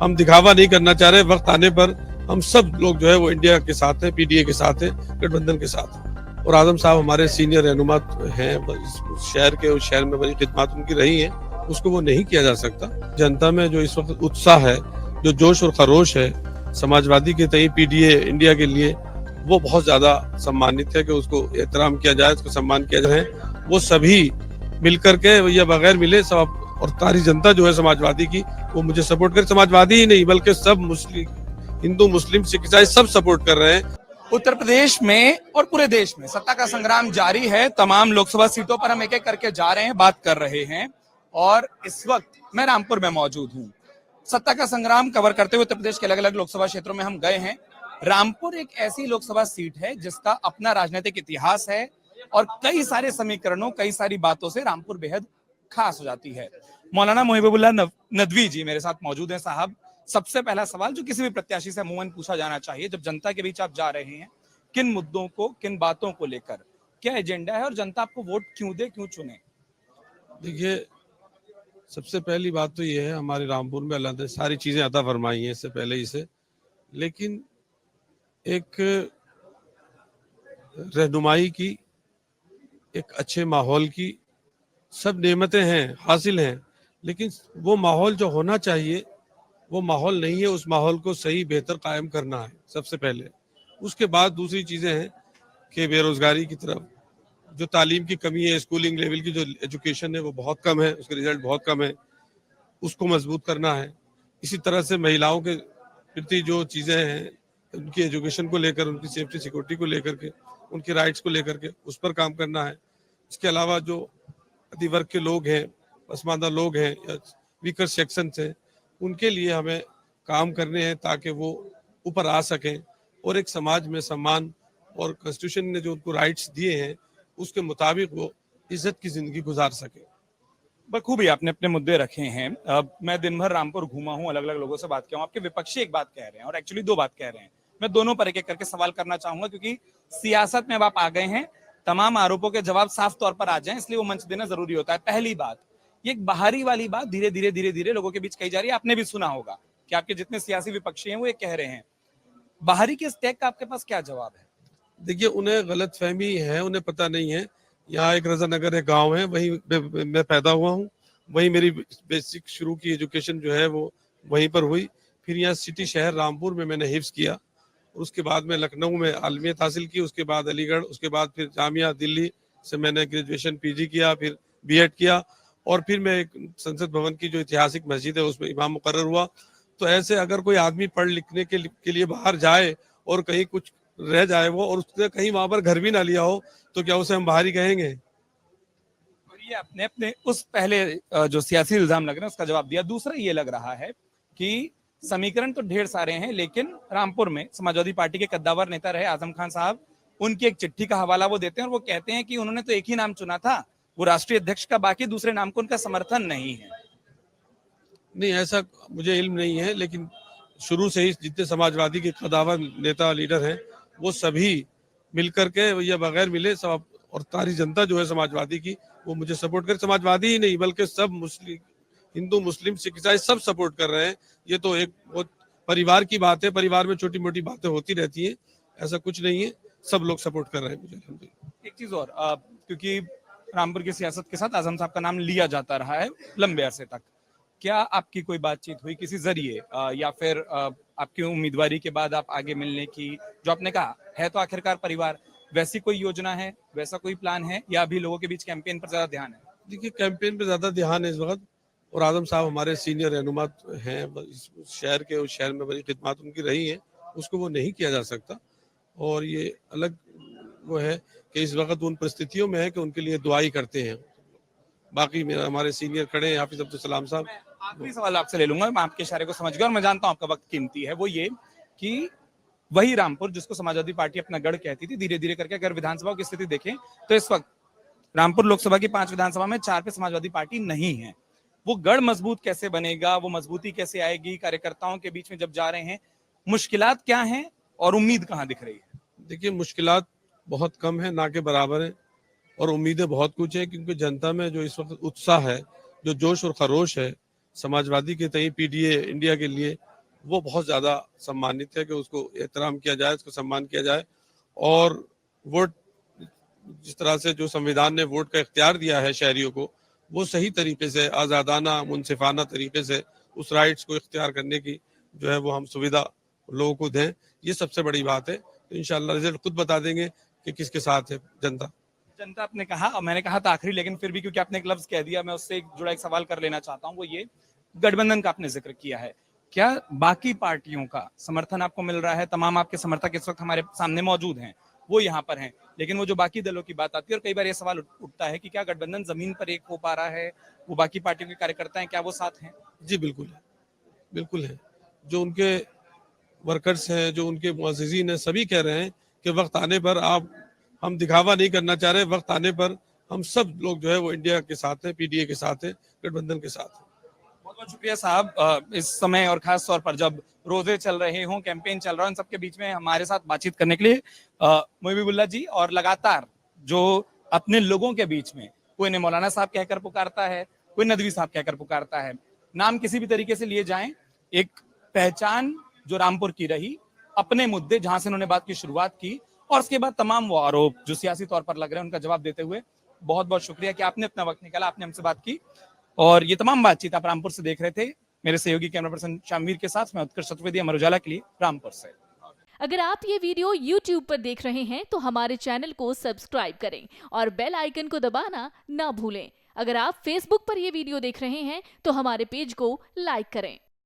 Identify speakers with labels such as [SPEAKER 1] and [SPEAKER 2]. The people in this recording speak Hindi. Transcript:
[SPEAKER 1] हम दिखावा नहीं करना चाह रहे। वक्त आने पर हम सब लोग जो है वो इंडिया के साथ हैं, पीडीए के साथ हैं, गठबंधन के साथ हैं। और आजम साहब हमारे सीनियर रहनुमा हैं, इस शहर के, उस शहर में बड़ी खिदमत उनकी रही है, उसको वो नहीं किया जा सकता। जनता में जो इस वक्त उत्साह है, जो जोश और खरोश है समाजवादी के तई, पीडीए इंडिया के लिए, वो बहुत ज्यादा सम्मानित है कि उसको एहतराम किया जाए, उसको सम्मान किया जाए। वो सभी मिलकर के या बगैर मिले सब, और सारी जनता जो है समाजवादी की, वो मुझे सपोर्ट कर, समाजवादी ही नहीं बल्कि सब मुस्लिम, हिंदू, मुस्लिम, सिख, ईसाई सब सपोर्ट कर रहे हैं।
[SPEAKER 2] उत्तर प्रदेश में और पूरे देश में सत्ता का संग्राम जारी है। तमाम लोकसभा सीटों पर हम एक एक करके जा रहे हैं, बात कर रहे हैं। और इस वक्त मैं रामपुर में मौजूद हूं। सत्ता का संग्राम कवर करते हुए उत्तर प्रदेश के अलग अलग लोकसभा क्षेत्रों में हम गए हैं। रामपुर एक ऐसी लोकसभा सीट है जिसका अपना राजनीतिक इतिहास है और कई सारे समीकरणों, कई सारी बातों से रामपुर बेहद खास हो जाती है। मौलाना मुहिबुल्लाह नदवी जी मेरे साथ मौजूद हैं। साहब, सबसे पहला सवाल जो किसी भी प्रत्याशी से अमूमन पूछा जाना चाहिए जब जनता के बीच आप जा रहे हैं, किन मुद्दों को, किन बातों को लेकर क्या एजेंडा है और जनता आपको वोट क्यों दे, क्यों चुने?
[SPEAKER 1] देखिए, सबसे पहली बात तो ये है, हमारे रामपुर में अल्लाह ने सारी चीजें अता फरमाई हैं इससे पहले ही से, लेकिन एक रहनुमाई की, एक अच्छे माहौल की सब नेमतें हैं, हासिल हैं, लेकिन वो माहौल जो होना चाहिए वो माहौल नहीं है। उस माहौल को सही बेहतर कायम करना है सबसे पहले। उसके बाद दूसरी चीजें हैं कि बेरोजगारी की तरफ, जो तालीम की कमी है, स्कूलिंग लेवल की जो एजुकेशन है वो बहुत कम है, उसके रिजल्ट बहुत कम है, उसको मजबूत करना है। इसी तरह से महिलाओं के प्रति जो चीजें हैं, उनकी एजुकेशन को लेकर, उनकी सेफ्टी सिक्योरिटी को लेकर के, उनके राइट्स को लेकर के, उस पर काम करना है। इसके अलावा जो अधिवर्ग के लोग हैं, पसमानदा लोग हैं या वीकर सेक्शन हैं, उनके लिए हमें काम करने हैं ताकि वो ऊपर आ सकें और एक समाज में सम्मान और कॉन्स्टिट्यूशन ने जो उनको राइट्स दिए हैं उसके मुताबिक वो इज्जत की जिंदगी गुजार सके।
[SPEAKER 2] बखूबी आपने अपने मुद्दे रखे हैं। मैं दिन भर रामपुर घूमा हूं, अलग अलग लोगों से बात किया हूं। आपके विपक्षी एक बात कह रहे हैं और एक्चुअली दो बात कह रहे हैं। मैं दोनों पर एक एक करके सवाल करना चाहूंगा क्योंकि सियासत में अब आप आ गए हैं, तमाम आरोपों के जवाब साफ तौर पर आ जाएं, इसलिए वो मंच देना जरूरी होता है। पहली बात, ये एक बाहरी वाली बात धीरे धीरे धीरे धीरे लोगों के बीच कही जा रही है। आपने भी सुना होगा कि आपके जितने सियासी विपक्षी हैं वो ये कह रहे हैं। बाहरी के इस टैग का आपके पास क्या जवाब है?
[SPEAKER 1] देखिए, उन्हें गलत फहमी है, उन्हें पता नहीं है। यहाँ एक रजा नगर एक गाँव है, वहीं मैं पैदा हुआ हूँ, वहीं मेरी बेसिक शुरू की एजुकेशन जो है वो वहीं पर हुई। फिर यहाँ सिटी शहर रामपुर में मैंने हिफ्स किया, उसके बाद में लखनऊ में आलमियत हासिल की, उसके बाद अलीगढ़, उसके बाद फिर जामिया दिल्ली से मैंने ग्रेजुएशन पीजी किया, फिर बीएड किया, और फिर मैं एक संसद भवन की जो ऐतिहासिक मस्जिद है उसमें इमाम मुकर्रर हुआ। तो ऐसे अगर कोई आदमी पढ़ लिखने के लिए बाहर जाए और कहीं कुछ रह जाए वो, और उसने कहीं वहां पर घर भी ना लिया हो, तो क्या उसे हम बाहरी कहेंगे?
[SPEAKER 2] और ये आपने अपने उस पहले जो सियासी इल्जाम लग रहे हैं उसका जवाब दिया। दूसरा ये लग रहा है कि समीकरण तो ढेर सारे हैं, लेकिन रामपुर में समाजवादी पार्टी के कद्दावर नेता रहे आजम खान साहब, उनकी एक चिट्ठी का हवाला वो देते हैं और वो कहते हैं कि उन्होंने तो एक ही नाम चुना था, वो राष्ट्रीय अध्यक्ष का, बाकी दूसरे नाम को उनका समर्थन नहीं है।
[SPEAKER 1] नहीं, ऐसा मुझे इल्म नहीं है, लेकिन शुरू से ही जितने समाजवादी के कदावर नेता लीडर हैं वो सभी मिलकर के या बगैर मिले सब, और सारी जनता जो है समाजवादी की, वो मुझे सपोर्ट कर, समाजवादी ही नहीं बल्कि सब मुस्लिम, हिंदू, मुस्लिम, सिख, ईसाई सब सपोर्ट कर रहे हैं। ये तो एक बहुत परिवार की बात है, परिवार में छोटी मोटी बातें होती रहती हैं, ऐसा कुछ नहीं है, सब लोग सपोर्ट कर रहे हैं मुझे।
[SPEAKER 2] एक चीज और, क्योंकि रामपुर की सियासत के साथ आजम साहब का नाम लिया जाता रहा है लंबे अरसे तक, क्या आपकी कोई बातचीत हुई किसी जरिए या फिर आपकी उम्मीदवारी के बाद आप आगे मिलने की, जो आपने कहा है तो आखिरकार परिवार, वैसी कोई योजना है, वैसा कोई प्लान है, या अभी लोगों के बीच कैंपेन पर ज्यादा ध्यान है?
[SPEAKER 1] देखिए, कैंपेन पे ज्यादा ध्यान है इस वक्त, और आजम साहब हमारे सीनियर रहनुमा हैं, इस शहर के, उस शहर में बड़ी खिदमत उनकी रही है, उसको वो नहीं किया जा सकता। और ये अलग वो है कि इस वक्त उन परिस्थितियों में है कि उनके लिए दुआई करते हैं। बाकी मेरा, हमारे सीनियर खड़े हैं हाफिज अब्दुल सलाम साहब।
[SPEAKER 2] आखिरी सवाल आपसे ले लूंगा, मैं आपके इशारे को समझ गया और मैं जानता हूं आपका वक्त कीमती है। वो ये कि वही रामपुर जिसको समाजवादी पार्टी अपना गढ़ कहती थी, धीरे धीरे करके अगर विधानसभा की स्थिति देखें तो इस वक्त रामपुर लोकसभा की 5 विधानसभा में 4 पे समाजवादी पार्टी नहीं है। वो गढ़ मजबूत कैसे बनेगा, वो मजबूती कैसे आएगी कार्यकर्ताओं के बीच में जब जा रहे हैं, मुश्किलात क्या हैं और उम्मीद कहां दिख रही है?
[SPEAKER 1] देखिए, मुश्किलात बहुत कम है, ना के बराबर है, और उम्मीदें बहुत कुछ है, क्योंकि जनता में जो इस वक्त उत्साह है, जो जोश और खरोश है समाजवादी के तई, पीडीए इंडिया के लिए, वो बहुत ज़्यादा सम्मानित है कि उसको एहतराम किया जाए, उसको सम्मान किया जाए। और वोट जिस तरह से जो संविधान ने वोट का इख्तियार दिया है शहरियों को, वो सही तरीके से आज़ादाना मुनसिफाना तरीके से उस राइट्स को इख्तियार करने की जो है वो हम सुविधा लोगों को दें, ये सबसे बड़ी बात है। तो इंशाल्लाह रिजल्ट खुद बता देंगे कि किसके साथ है जनता।
[SPEAKER 2] जनता आपने कहा, और मैंने कहा था आखिरी, लेकिन फिर भी क्योंकि आपने एक लफ्ज कह दिया, मैं उससे जुड़ा एक सवाल कर लेना चाहता हूँ। वो ये, गठबंधन का आपने जिक्र किया है, क्या बाकी पार्टियों का समर्थन आपको मिल रहा है? तमाम आपके समर्थक इस वक्त हमारे सामने मौजूद हैं, वो यहाँ पर हैं, लेकिन वो जो बाकी दलों की बात आती है और कई बार ये सवाल उठता है कि क्या गठबंधन जमीन पर एक हो पा रहा है? वो बाकी पार्टियों के कार्यकर्ता हैं, क्या वो साथ हैं?
[SPEAKER 1] जी बिल्कुल है, बिल्कुल है। जो उनके वर्कर्स हैं, जो उनके मुअज़्ज़िज़ीन हैं, सभी कह रहे हैं कि वक्त आने पर आप, हम दिखावा नहीं करना चाह रहे, वक्त आने पर हम सब लोग जो है वो इंडिया के साथ हैं, पीडीए के साथ हैं, गठबंधन के साथ हैं।
[SPEAKER 2] बहुत बहुत शुक्रिया साहब, इस समय और खास तौर पर जब रोजे चल रहे हों, कैंपेन चल रहा हो, इन सबके बीच में हमारे साथ बातचीत करने के लिए मुहिबुल्लाह जी, और लगातार जो अपने लोगों के बीच में, कोई ने मौलाना साहब कहकर पुकारता है, कोई नदवी साहब कहकर पुकारता है, नाम किसी भी तरीके से लिए जाएं, एक पहचान जो रामपुर की रही, अपने मुद्दे जहां से उन्होंने बात की शुरुआत की, और उसके बाद तमाम वो आरोप जो सियासी तौर पर लग रहे हैं उनका जवाब देते हुए बहुत बहुत शुक्रिया कि आपने अपना वक्त निकाला, आपने हमसे बात की। और ये तमाम बातचीत आप रामपुर से देख रहे थे मेरे सहयोगी कैमरा पर्सन शामवीर के साथ। मैं उत्कर्ष चतुर्वेदी, अमर उजाला के लिए, रामपुर से।
[SPEAKER 3] अगर आप ये वीडियो YouTube पर देख रहे हैं तो हमारे चैनल को सब्सक्राइब करें और बेल आइकन को दबाना ना भूलें। अगर आप Facebook पर ये वीडियो देख रहे हैं तो हमारे पेज को लाइक करें।